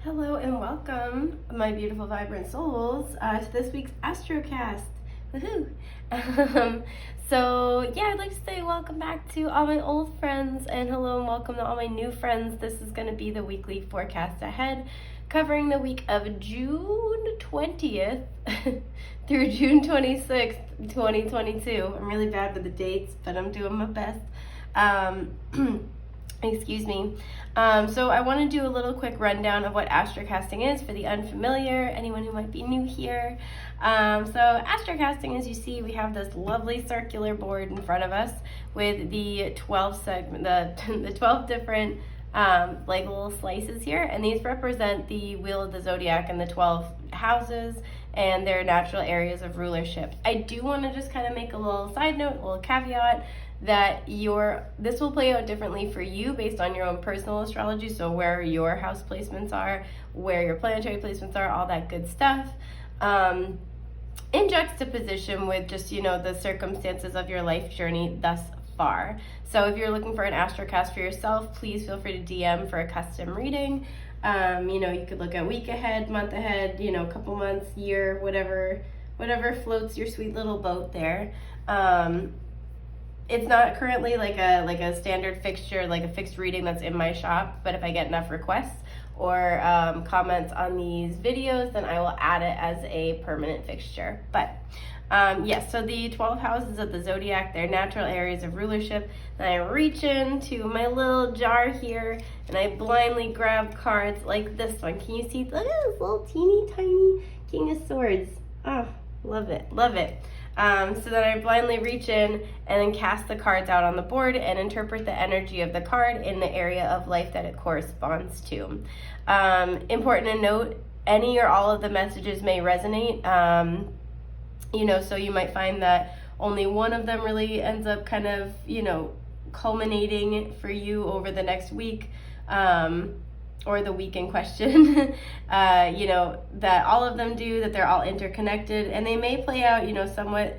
Hello and welcome, my beautiful, vibrant souls, to this week's Astrocast. Woohoo! I'd like to say welcome back to all my old friends, and hello and welcome to all my new friends. This is going to be the weekly forecast ahead, covering the week of June 20th through June 26th, 2022. I'm really bad with the dates, but I'm doing my best. Excuse me. So I want to do a little quick rundown of what astrocasting is for the unfamiliar, anyone who might be new here. Astrocasting, as you see, we have this lovely circular board in front of us with the 12 the 12 different like little slices here, and these represent the wheel of the zodiac and the 12 houses and their natural areas of rulership. I do want to just kind of make a little side note, a little caveat, that this will play out differently for you based on your own personal astrology, so where your house placements are, where your planetary placements are, all that good stuff, in juxtaposition with just, the circumstances of your life journey thus far. So if you're looking for an astrocast for yourself, please feel free to DM for a custom reading. You could look at week ahead, month ahead, couple months, year, whatever floats your sweet little boat there. It's not currently like a standard fixture, like a fixed reading that's in my shop, but if I get enough requests or comments on these videos, then I will add it as a permanent fixture. But yes, so the 12 houses of the zodiac, their natural areas of rulership. Then I reach into my little jar here and I blindly grab cards like this one. Can you see? Look at this little teeny tiny King of Swords. Oh, love it, love it. So then I blindly reach in and then cast the cards out on the board and interpret the energy of the card in the area of life that it corresponds to. Important to note, any or all of the messages may resonate. So you might find that only one of them really ends up kind of, culminating for you over the next week. Or the week in question, that all of them do, that they're all interconnected, and they may play out, somewhat,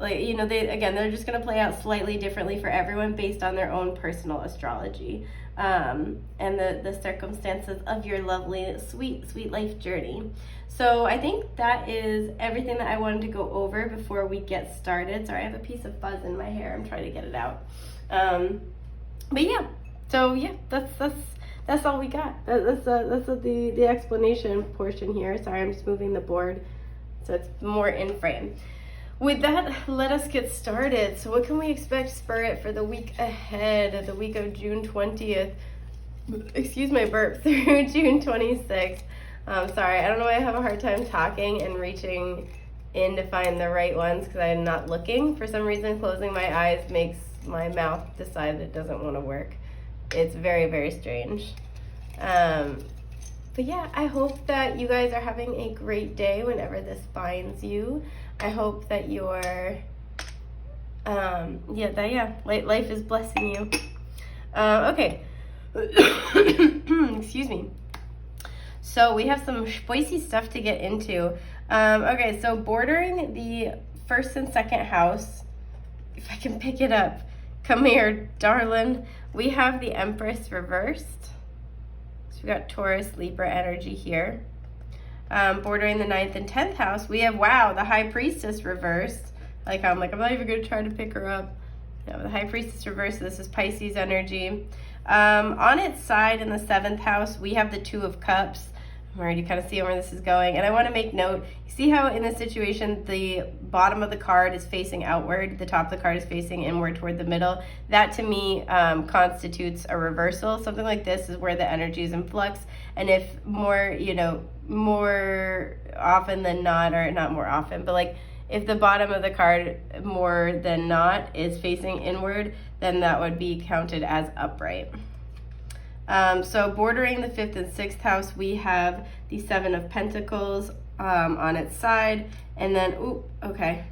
they're just going to play out slightly differently for everyone based on their own personal astrology, and the circumstances of your lovely, sweet, sweet life journey. So I think that is everything that I wanted to go over before we get started. Sorry, I have a piece of fuzz in my hair. I'm trying to get it out. That's all we got. That's the explanation portion here. Sorry, I'm just moving the board so it's more in frame. With that, let us get started. So what can we expect, Spirit, for the week ahead, the week of June 20th, excuse my burp, through June 26th? Sorry, I don't know why I have a hard time talking and reaching in to find the right ones because I'm not looking. For some reason, closing my eyes makes my mouth decide it doesn't want to work. It's very, very strange. But yeah, I hope that you guys are having a great day whenever this finds you. I hope that you're, life is blessing you. Okay. Excuse me. So we have some spicy stuff to get into. Okay, so bordering the first and second house, if I can pick it up, come here, darling. We have the Empress reversed. So we got Taurus, Libra energy here. Bordering the 9th and 10th house, we have, the High Priestess reversed. I'm not even going to try to pick her up. No, the High Priestess reversed, so this is Pisces energy. On its side in the 7th house, we have the Two of Cups. I'm already kind of seeing where this is going. And I want to make note, you see how in this situation, the bottom of the card is facing outward, the top of the card is facing inward toward the middle. That to me constitutes a reversal. Something like this is where the energy is in flux. And if more often than not, or not more often, but if the bottom of the card more than not is facing inward, then that would be counted as upright. So bordering the 5th and 6th house, we have the 7 of Pentacles on its side, and then, okay.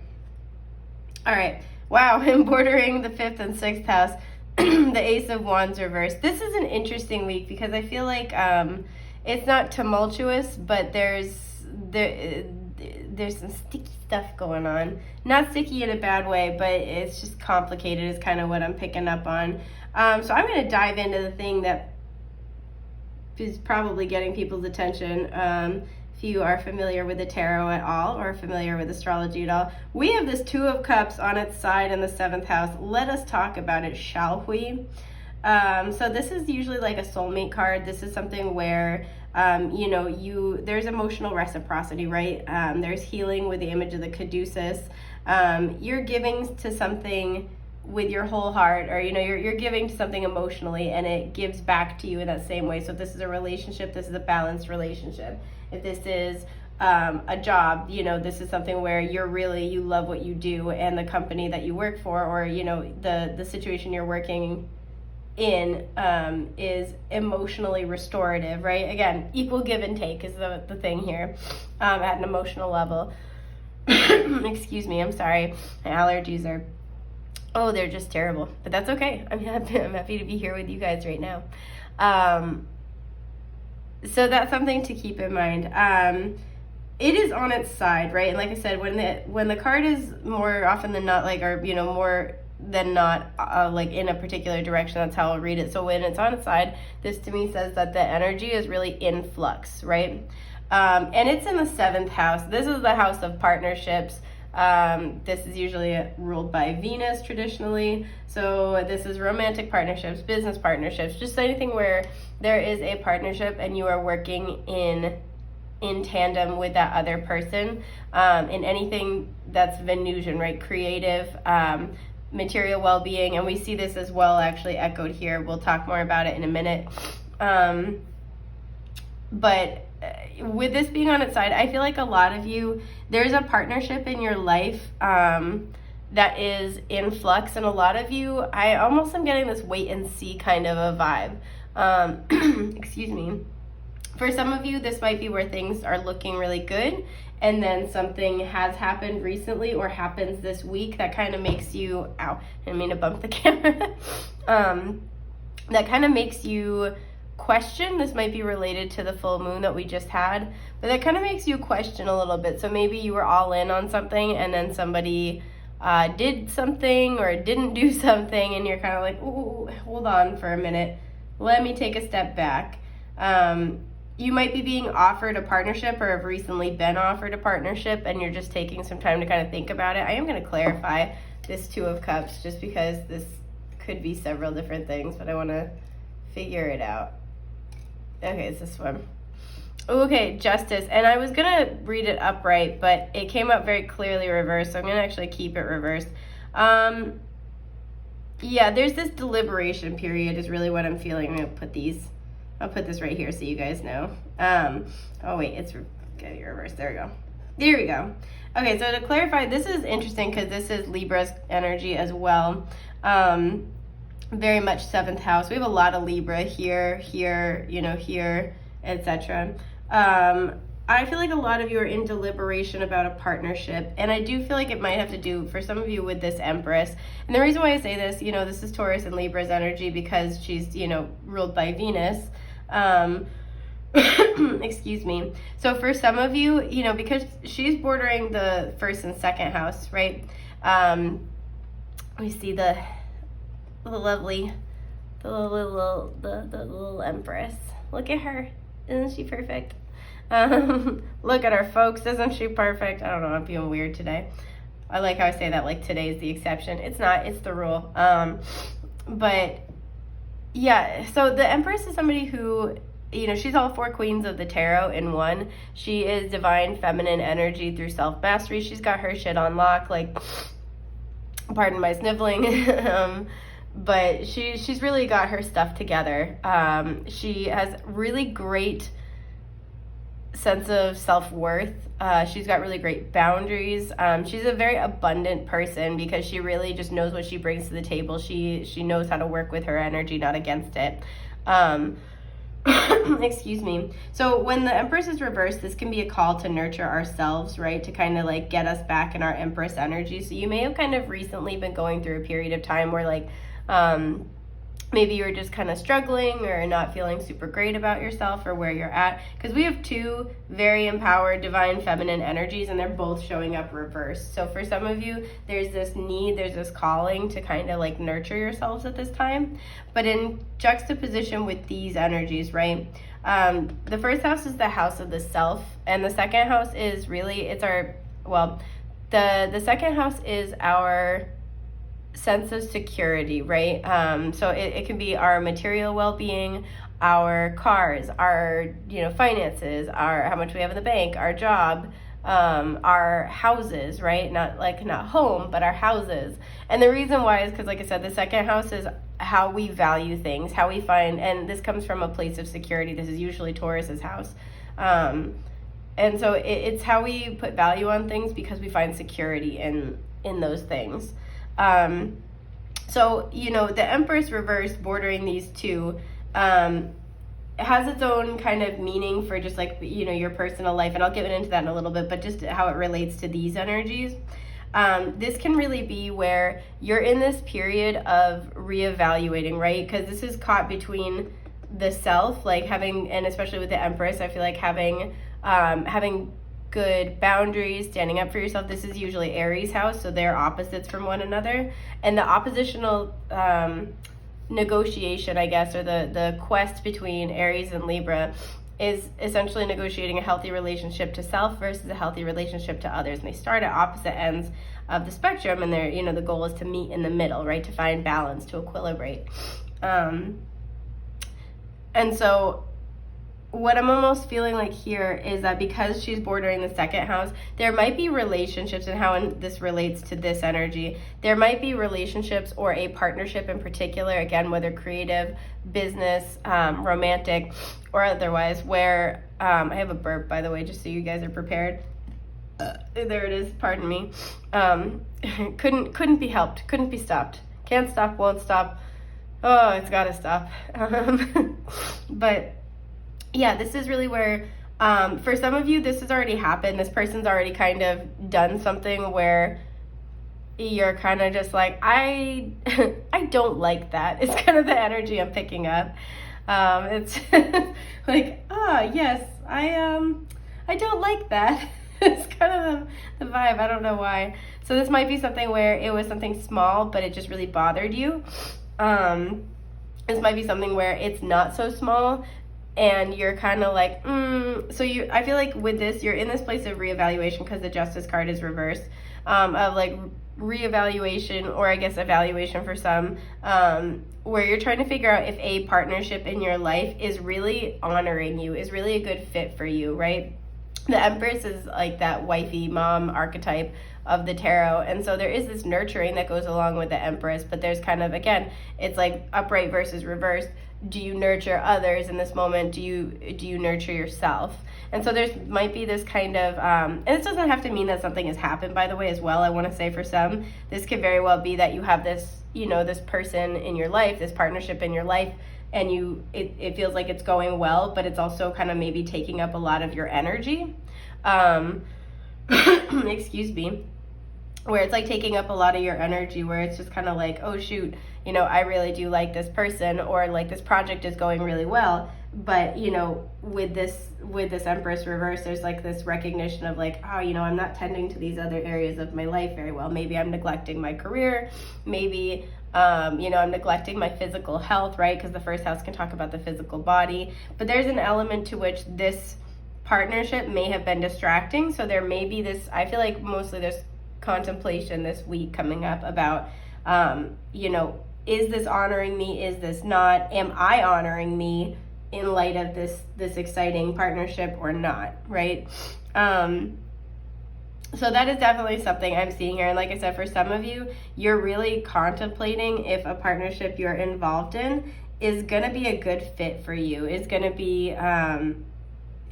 All right, wow, and bordering the 5th and 6th house, the Ace of Wands reversed. This is an interesting week because I feel like it's not tumultuous, but there's some sticky stuff going on. Not sticky in a bad way, but it's just complicated is kind of what I'm picking up on. So I'm going to dive into the thing that is probably getting people's attention. If you are familiar with the tarot at all or familiar with astrology at all, we have this Two of Cups on its side in the 7th house. Let us talk about it, shall we? So this is usually like a soulmate card. This is something where there's emotional reciprocity, right? There's healing with the image of the caduceus. You're giving to something with your whole heart, or you're giving to something emotionally, and it gives back to you in that same way. So if this is a relationship, this is a balanced relationship. If this is a job, this is something where you love what you do, and the company that you work for, or the situation you're working in is emotionally restorative, right? Again, equal give and take is the thing here, at an emotional level. Excuse me, I'm sorry, my allergies are they're just terrible, but that's okay. I'm happy to be here with you guys right now. So that's something to keep in mind. It is on its side, right? And like I said, when the card is more often than not more than not like in a particular direction, that's how I'll read it. So when it's on its side, this to me says that the energy is really in flux, right? And it's in the 7th house. This is the house of partnerships. This is usually ruled by Venus traditionally. So this is romantic partnerships, business partnerships, just anything where there is a partnership and you are working in tandem with that other person, in anything that's Venusian, right? Creative, material well-being. And we see this as well actually echoed here. We'll talk more about it in a minute. But with this being on its side, I feel like a lot of you, there's a partnership in your life that is in flux, and a lot of you, I almost am getting this wait and see kind of a vibe. Excuse me. For some of you, this might be where things are looking really good, and then something has happened recently or happens this week that kind of makes you, ow, I didn't mean to bump the camera, that kind of makes you question. This might be related to the full moon that we just had, but that kind of makes you question a little bit. So maybe you were all in on something, and then somebody did something or didn't do something, and you're kind of like, ooh, hold on for a minute, let me take a step back. You might be being offered a partnership or have recently been offered a partnership, and you're just taking some time to kind of think about it. I am going to clarify this Two of Cups just because this could be several different things, but I want to figure it out. Okay, it's this one. Okay, Justice. And I was going to read it upright, but it came up very clearly reversed, so I'm going to actually keep it reversed. Yeah, there's this deliberation period is really what I'm feeling. I'm going to put this right here so you guys know. Oh, wait, it's getting reversed. There we go. There we go. Okay, so to clarify, this is interesting because this is Libra's energy as well. Very much 7th house. We have a lot of Libra here, here, etc. I feel like a lot of you are in deliberation about a partnership, and I do feel like it might have to do, for some of you, with this Empress. And the reason why I say this, this is Taurus and Libra's energy because she's, ruled by Venus. Excuse me. So for some of you, because she's bordering the 1st and 2nd house, right? We see the lovely, the little Empress. Look at her. Isn't she perfect? Look at her, folks. Isn't she perfect? I don't know. I'm feeling weird today. I like how I say that like today is the exception. It's not. It's the rule. But yeah, so the Empress is somebody who, she's all 4 queens of the tarot in one. She is divine feminine energy through self-mastery. She's got her shit on lock, like, pardon my sniffling. But she's really got her stuff together. She has really great sense of self-worth. She's got really great boundaries. She's a very abundant person because she really just knows what she brings to the table. She knows how to work with her energy, not against it. Excuse me. So when the Empress is reversed, this can be a call to nurture ourselves, right? To kind of like get us back in our Empress energy. So you may have kind of recently been going through a period of time where like, maybe you're just kind of struggling or not feeling super great about yourself or where you're at. Because we have 2 very empowered divine feminine energies, and they're both showing up reversed. So for some of you, there's this need, there's this calling to kind of like nurture yourselves at this time. But in juxtaposition with these energies, right? The first house is the house of the self, and the second house is really, it's our, well, the second house is our sense of security, right? So it can be our material well-being, our cars, our, finances, our how much we have in the bank, our job, our houses, right? Not home, but our houses. And the reason why is because, like I said, the second house is how we value things, how we find, and this comes from a place of security. This is usually Taurus's house. And so it's how we put value on things because we find security in those things. So, the Empress reversed bordering these two, has its own kind of meaning for just like, your personal life. And I'll get into that in a little bit, but just how it relates to these energies. This can really be where you're in this period of reevaluating, right? Because this is caught between the self, like having, and especially with the Empress, I feel like having good boundaries, standing up for yourself. This is usually Aries house, so they're opposites from one another. And the oppositional negotiation, I guess, or the quest between Aries and Libra is essentially negotiating a healthy relationship to self versus a healthy relationship to others. And they start at opposite ends of the spectrum, and they're, the goal is to meet in the middle, right? To find balance, to equilibrate. And so what I'm almost feeling like here is that because she's bordering the second house, there might be relationships, and how this relates to this energy. There might be relationships or a partnership in particular, again, whether creative, business, romantic, or otherwise, where, I have a burp, by the way, just so you guys are prepared. There it is, pardon me. Couldn't be helped, couldn't be stopped. Can't stop, won't stop. Oh, it's gotta stop. But yeah, this is really where, for some of you, this has already happened. This person's already kind of done something where you're kind of just like, I don't like that. It's kind of the energy I'm picking up. It's like, yes, I don't like that. It's kind of the vibe. I don't know why. So this might be something where it was something small, but it just really bothered you. This might be something where it's not so small, and you're kind of like, so I feel like with this, you're in this place of reevaluation because the Justice card is reversed, of like reevaluation, or I guess evaluation for some, where you're trying to figure out if a partnership in your life is really honoring you, is really a good fit for you, right? The Empress is like that wifey mom archetype of the tarot, and so there is this nurturing that goes along with the Empress, but there's kind of, again, it's like upright versus reversed. Do you nurture others in this moment? Do you nurture yourself? And so there's might be this kind of, and this doesn't have to mean that something has happened, by the way, as well. I want to say for some, this could very well be that you have this, this person in your life, this partnership in your life, and it feels like it's going well, but it's also kind of maybe taking up a lot of your energy. Excuse me. Where it's like taking up a lot of your energy, where it's just kind of like, oh shoot, I really do like this person, or like this project is going really well, but with this Empress reverse, there's like this recognition of like, oh, I'm not tending to these other areas of my life very well. Maybe I'm neglecting my career, maybe I'm neglecting my physical health, right? Because the first house can talk about the physical body, but there's an element to which this partnership may have been distracting. So there may be this, I feel like mostly there's contemplation this week coming up about, is this honoring me? Is this not? Am I honoring me in light of this exciting partnership or not, right? So that is definitely something I'm seeing here. And like I said, for some of you, you're really contemplating if a partnership you're involved in is going to be a good fit for you, is going to be,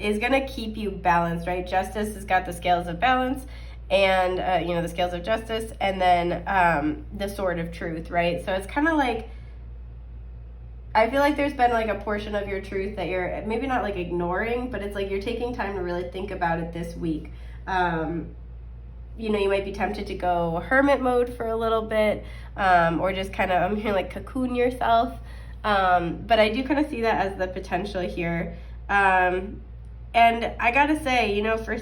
is going to keep you balanced, right? Justice has got the scales of balance, and the scales of justice, and then the sword of truth, right? So it's kind of like, I feel like there's been like a portion of your truth that you're maybe not like ignoring, but it's like you're taking time to really think about it this week. You might be tempted to go hermit mode for a little bit, or just kind of, I'm hearing like cocoon yourself. But I do kind of see that as the potential here. And I gotta say, for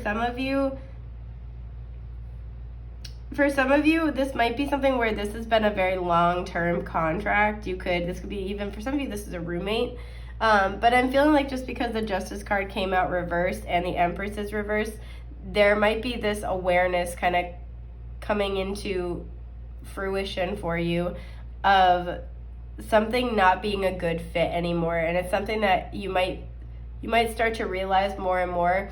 some of you, this might be something where this has been a very long-term contract. This could be, even for some of you, this is a roommate. But I'm feeling like just because the Justice card came out reversed and the Empress is reversed, there might be this awareness kind of coming into fruition for you of something not being a good fit anymore. And it's something that you might start to realize more and more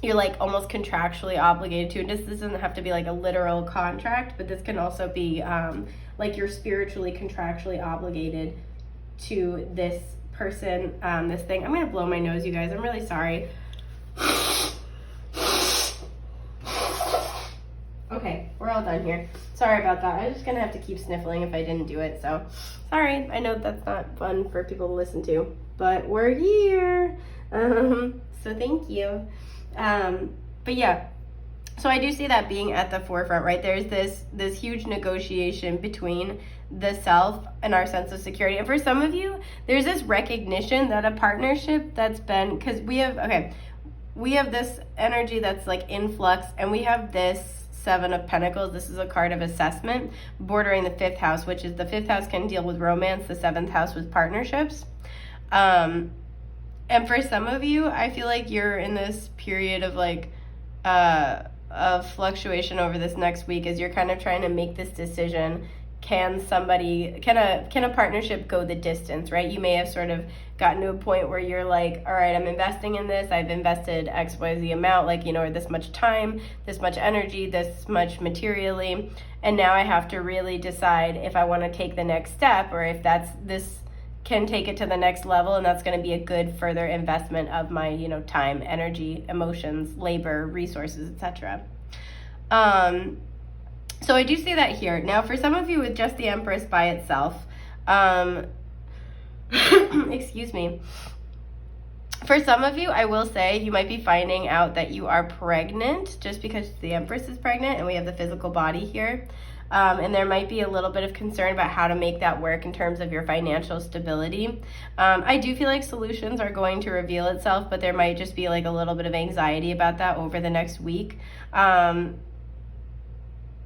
you're like almost contractually obligated to. And this doesn't have to be like a literal contract, but this can also be like you're spiritually contractually obligated to this person, this thing. I'm gonna blow my nose, you guys. I'm really sorry. Okay, we're all done here. Sorry about that. I was just gonna have to keep sniffling if I didn't do it, so sorry. I know that's not fun for people to listen to, but we're here. So thank you. But yeah, so I do see that being at the forefront, right? There's this huge negotiation between the self and our sense of security. And for some of you, there's this recognition that a partnership that's been, because we have this energy that's like in flux, and we have this Seven of Pentacles. This is a card of assessment bordering the 5th house, which is the 5th house can deal with romance, the 7th house with partnerships. And for some of you, I feel like you're in this period of like of fluctuation over this next week as you're kind of trying to make this decision. Can a partnership go the distance, right? You may have sort of gotten to a point where you're like, all right, I'm investing in this. I've invested XYZ amount, like, or this much time, this much energy, this much materially. And now I have to really decide if I want to take the next step or if this can take it to the next level, and that's going to be a good further investment of my, time, energy, emotions, labor, resources, etc. So I do see that here. Now, for some of you with just the Empress by itself, excuse me. For some of you, I will say you might be finding out that you are pregnant just because the Empress is pregnant and we have the physical body here. And there might be a little bit of concern about how to make that work in terms of your financial stability. I do feel like solutions are going to reveal itself, but there might just be like a little bit of anxiety about that over the next week.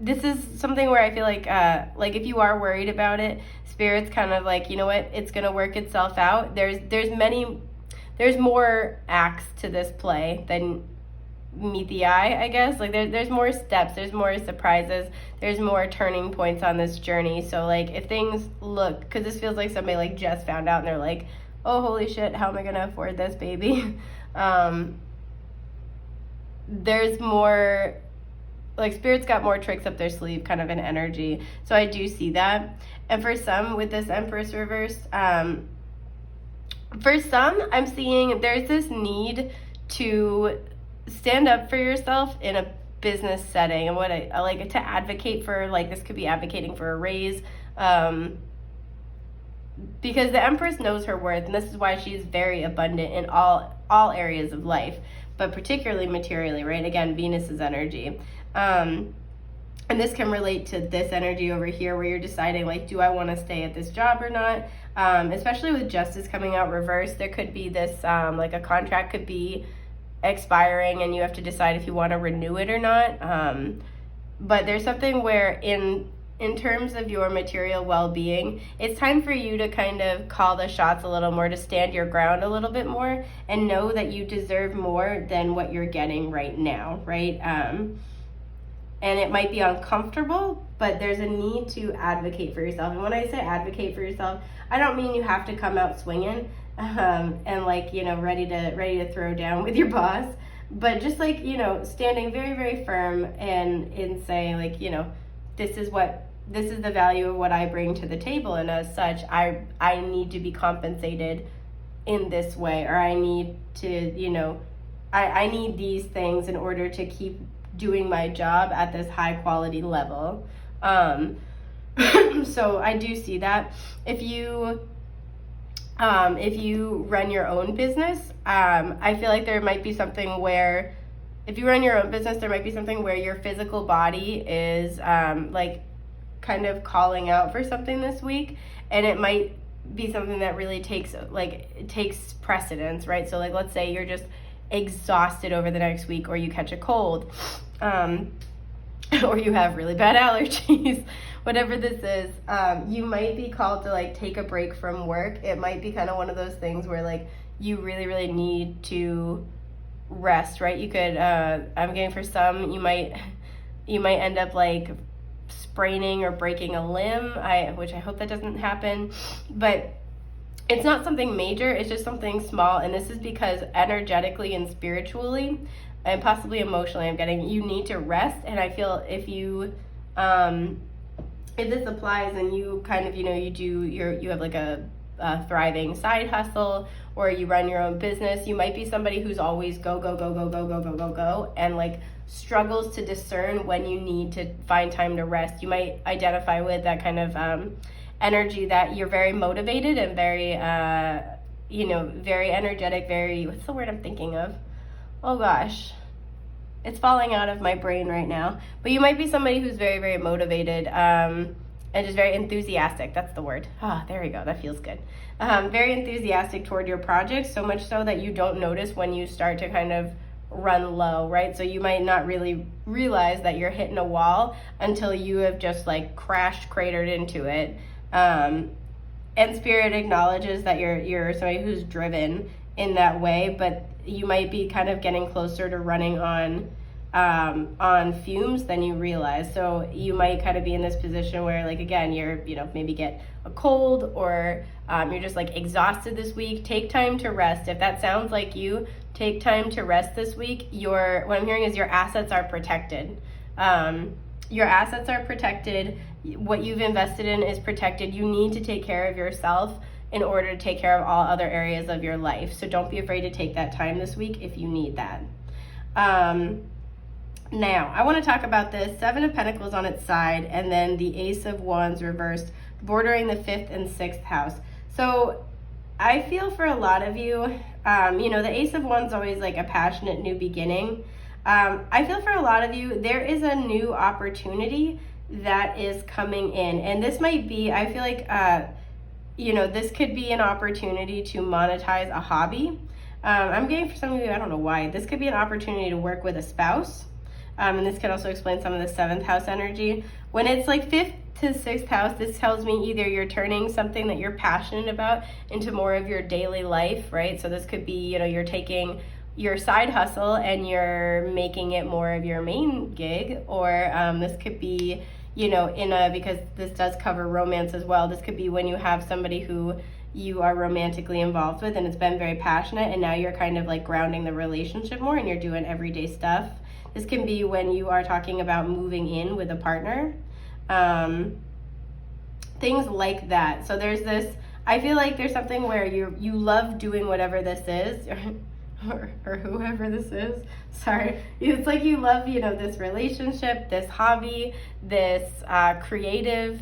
This is something where I feel like if you are worried about it, Spirit's kind of like, you know what, it's going to work itself out. There's more acts to this play than meet the eye, I guess. Like there's more steps, there's more surprises, there's more turning points on this journey. So like if things look, because this feels like somebody like just found out and they're like, oh holy shit, how am I gonna afford this baby? There's more, like Spirit's got more tricks up their sleeve kind of an energy. So I do see that. And for some with this Empress reversed, for some I'm seeing there's this need to stand up for yourself in a business setting. And what I like to advocate for, like this could be advocating for a raise, because the Empress knows her worth, and this is why she's very abundant in all areas of life, but particularly materially, right? Again, Venus's energy. And this can relate to this energy over here where you're deciding like, do I want to stay at this job or not? Especially with Justice coming out reversed, there could be this like a contract could be expiring and you have to decide if you want to renew it or not. But there's something where in terms of your material well-being, it's time for you to kind of call the shots a little more, to stand your ground a little bit more and know that you deserve more than what you're getting right now, right? And it might be uncomfortable, but there's a need to advocate for yourself. And when I say advocate for yourself, I don't mean you have to come out swinging and like, ready to throw down with your boss, but just like, standing very, very firm and saying like, this is the value of what I bring to the table. And as such, I need to be compensated in this way, or I need to, I need these things in order to keep doing my job at this high quality level. So I do see that. If you run your own business, I feel like there might be something where, if you run your own business, there might be something where your physical body is like kind of calling out for something this week, and it might be something that really takes precedence, right? So like, let's say you're just exhausted over the next week, or you catch a cold. or you have really bad allergies, whatever this is, you might be called to like take a break from work. It might be kind of one of those things where like you really, really need to rest, right? You could, I'm getting for some, you might end up like spraining or breaking a limb, which I hope that doesn't happen, but it's not something major, it's just something small, and this is because energetically and spiritually and possibly emotionally you need to rest. And I feel if this applies and you kind of, you have like a thriving side hustle, or you run your own business, you might be somebody who's always go, and like struggles to discern when you need to find time to rest. You might identify with that kind of energy that you're very motivated and very, very energetic, what's the word I'm thinking of? Oh gosh, it's falling out of my brain right now. But you might be somebody who's very, very motivated and just very enthusiastic. That's the word. There we go. That feels good. Very enthusiastic toward your project, so much so that you don't notice when you start to kind of run low, right? So you might not really realize that you're hitting a wall until you have just like cratered into it. And Spirit acknowledges that you're somebody who's driven in that way, but you might be kind of getting closer to running on fumes than you realize. So you might kind of be in this position where, like, again, you're, maybe get a cold, or you're just like exhausted this week. Take time to rest. If that sounds like you, take time to rest this week. What I'm hearing is your assets are protected. Your assets are protected. What you've invested in is protected. You need to take care of yourself in order to take care of all other areas of your life. So don't be afraid to take that time this week if you need that. Now, I want to talk about this Seven of Pentacles on its side, and then the Ace of Wands reversed, bordering the 5th and 6th house. So I feel for a lot of you, the Ace of Wands is always like a passionate new beginning. I feel for a lot of you, there is a new opportunity that is coming in. And this might be, I feel like, this could be an opportunity to monetize a hobby. I'm getting for some of you, I don't know why, this could be an opportunity to work with a spouse. And this could also explain some of the 7th house energy. When it's like 5th to 6th house, this tells me either you're turning something that you're passionate about into more of your daily life, right? So this could be, you're taking your side hustle and you're making it more of your main gig, or this could be, because this does cover romance as well. This could be when you have somebody who you are romantically involved with and it's been very passionate, and now you're kind of like grounding the relationship more and you're doing everyday stuff. This can be when you are talking about moving in with a partner, things like that. So there's this, I feel like there's something where you love doing whatever this is, or whoever this is, sorry. It's like you love, this relationship, this hobby, this creative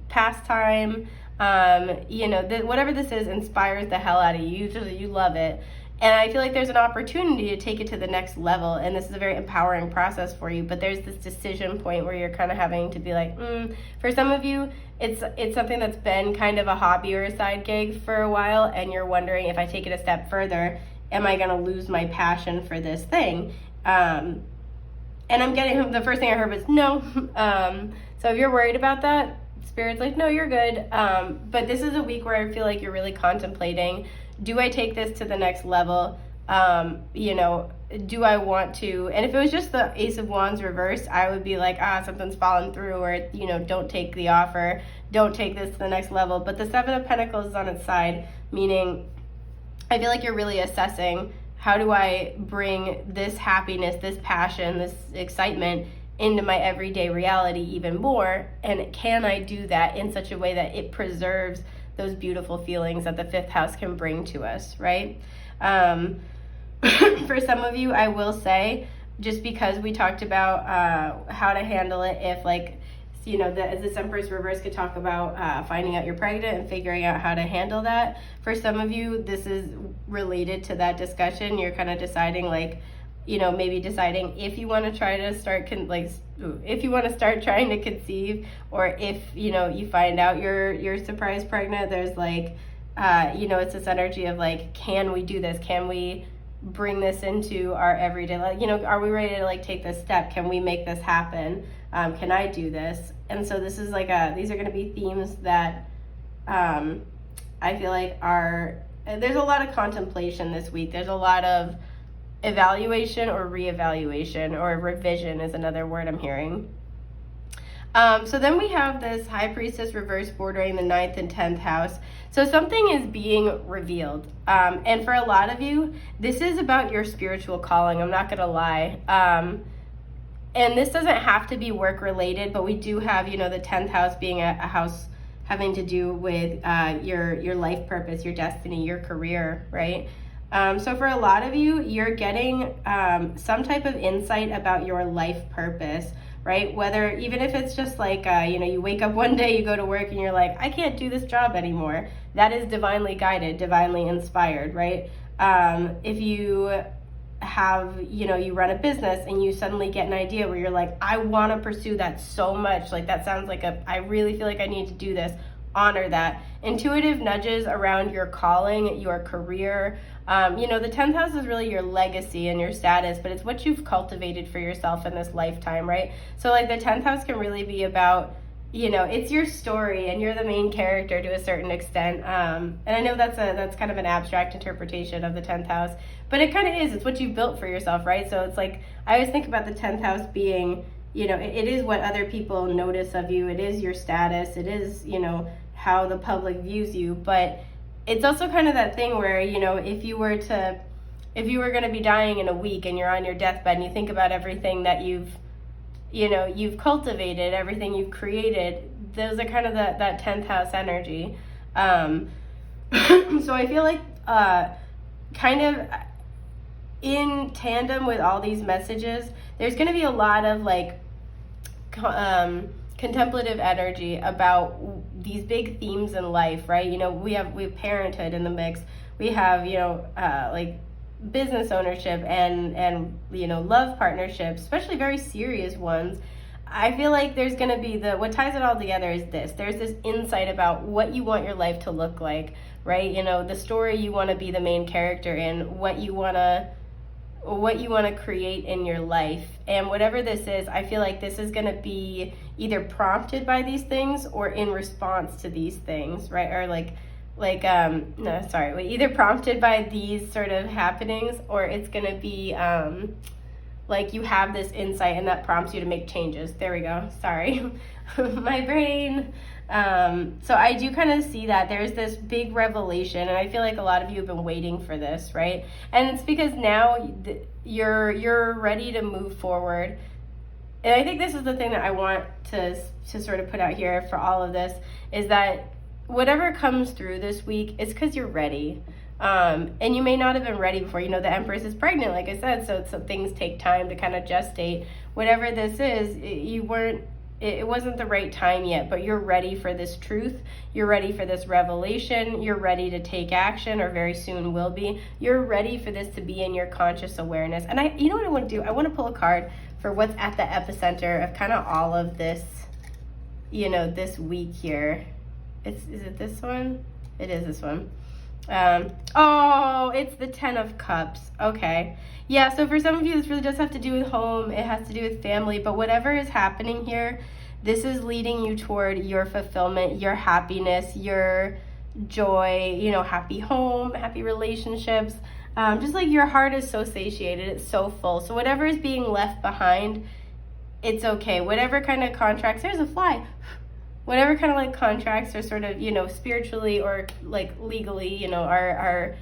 pastime, whatever this is inspires the hell out of you. You love it. And I feel like there's an opportunity to take it to the next level, and this is a very empowering process for you, but there's this decision point where you're kind of having to be like, for some of you, it's something that's been kind of a hobby or a side gig for a while, and you're wondering, if I take it a step further, am I going to lose my passion for this thing? And I'm getting, the first thing I heard was no. So if you're worried about that, Spirit's like, no, you're good. But this is a week where I feel like you're really contemplating, do I take this to the next level? Do I want to? And if it was just the Ace of Wands reversed, I would be like, something's fallen through, or, don't take the offer, don't take this to the next level. But the 7 of Pentacles is on its side, meaning I feel like you're really assessing, how do I bring this happiness, this passion, this excitement into my everyday reality even more? And can I do that in such a way that it preserves those beautiful feelings that the 5th house can bring to us, right? For some of you, I will say, just because we talked about how to handle it if, like, as this Empress reverse could talk about finding out you're pregnant and figuring out how to handle that. For some of you, this is related to that discussion. You're kind of deciding, like, maybe deciding if you want to try to start, if you want to start trying to conceive, or if, you find out you're surprise pregnant. There's like, it's this energy of like, can we do this? Can we bring this into our everyday life? You know, are we ready to like take this step? Can we make this happen? Can I do this? And so this is like these are going to be themes that I feel like there's a lot of contemplation this week. There's a lot of evaluation or reevaluation, or revision is another word I'm hearing. So then we have this High Priestess reverse bordering the 9th and 10th house. So something is being revealed. And for a lot of you, this is about your spiritual calling. I'm not going to lie. And this doesn't have to be work related, but we do have, you know, the 10th house being a house having to do with your life purpose, your destiny, your career, right? So for a lot of you, you're getting some type of insight about your life purpose, right? Whether, even if it's just like, you know, you wake up one day, you go to work and you're like, I can't do this job anymore. That is divinely guided, divinely inspired, right? If you have, you know, you run a business and you suddenly get an idea where you're like, I want to pursue that so much. Like, that sounds like I really feel like I need to do this. Honor that. Intuitive nudges around your calling, your career. You know, the 10th house is really your legacy and your status, but it's what you've cultivated for yourself in this lifetime, right? So like the 10th house can really be about, you know, it's your story and you're the main character to a certain extent. And I know that's kind of an abstract interpretation of the 10th house, but it kind of is. It's what you've built for yourself, right? So it's like, I always think about the 10th house being, you know, it is what other people notice of you. It is your status. It is, you know, how the public views you. But it's also kind of that thing where, you know, if you were going to be dying in a week and you're on your deathbed and you think about everything that you've cultivated, everything you've created, those are kind of that 10th house energy. So I feel like kind of in tandem with all these messages, there's going to be a lot of like contemplative energy about these big themes in life, right? You know, we have parenthood in the mix. We have, you know, like business ownership and you know, love partnerships, especially very serious ones. I feel like there's going to be what ties it all together is there's this insight about what you want your life to look like, right? You know, the story you want to be the main character in, what you want to create in your life. And whatever this is, I feel like this is going to be either prompted by these things or in response to these things, right? Or either prompted by these sort of happenings, or it's going to be like you have this insight and that prompts you to make changes. There we go. Sorry. My brain. So I do kind of see that there's this big revelation, and I feel like a lot of you have been waiting for this, right? And it's because now you're ready to move forward. And I think this is the thing that I want to sort of put out here for all of this, is that whatever comes through this week, it's because you're ready. And you may not have been ready before. You know, the Empress is pregnant, like I said, so things take time to kind of gestate. Whatever this is, it wasn't the right time yet, but you're ready for this truth. You're ready for this revelation. You're ready to take action, or very soon will be. You're ready for this to be in your conscious awareness. And you know what I want to do? I want to pull a card for what's at the epicenter of kind of all of this, you know, this week here. Is it this one? It is this one. Oh, it's the 10 of Cups. Okay. Yeah, so for some of you, this really does have to do with home. It has to do with family. But whatever is happening here, this is leading you toward your fulfillment, your happiness, your joy, you know, happy home, happy relationships. Just like your heart is so satiated, it's so full. So whatever is being left behind, it's okay. Whatever kind of contracts, there's a fly. Whatever kind of like contracts are sort of, you know, spiritually or like legally, you know, are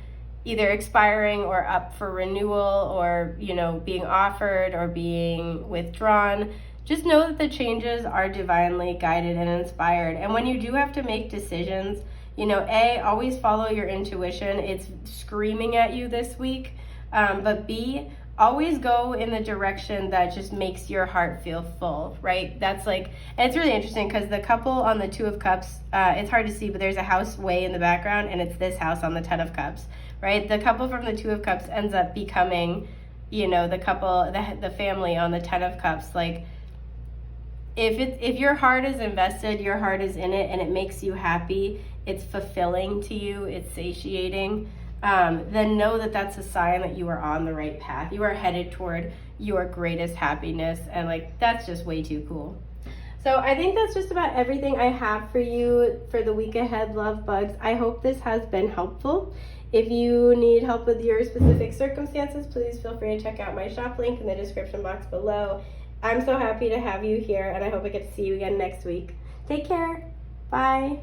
either expiring or up for renewal, or, you know, being offered or being withdrawn. Just know that the changes are divinely guided and inspired. And when you do have to make decisions, you know, always follow your intuition. It's screaming at you this week. But B, always go in the direction that just makes your heart feel full, right? That's like, and it's really interesting because the couple on the 2 of Cups, it's hard to see, but there's a house way in the background, and it's this house on the 10 of Cups, right? The couple from the 2 of Cups ends up becoming, you know, the couple, the family on the 10 of Cups. Like, if your heart is invested, your heart is in it, and it makes you happy, it's fulfilling to you, it's satiating. then know that that's a sign that you are on the right path. You are headed toward your greatest happiness, and like that's just way too cool. So I think that's just about everything I have for you for the week ahead, love bugs. I hope this has been helpful. If you need help with your specific circumstances, please feel free to check out my shop link in the description box below. I'm so happy to have you here, and I hope I get to see you again next week. Take care. Bye.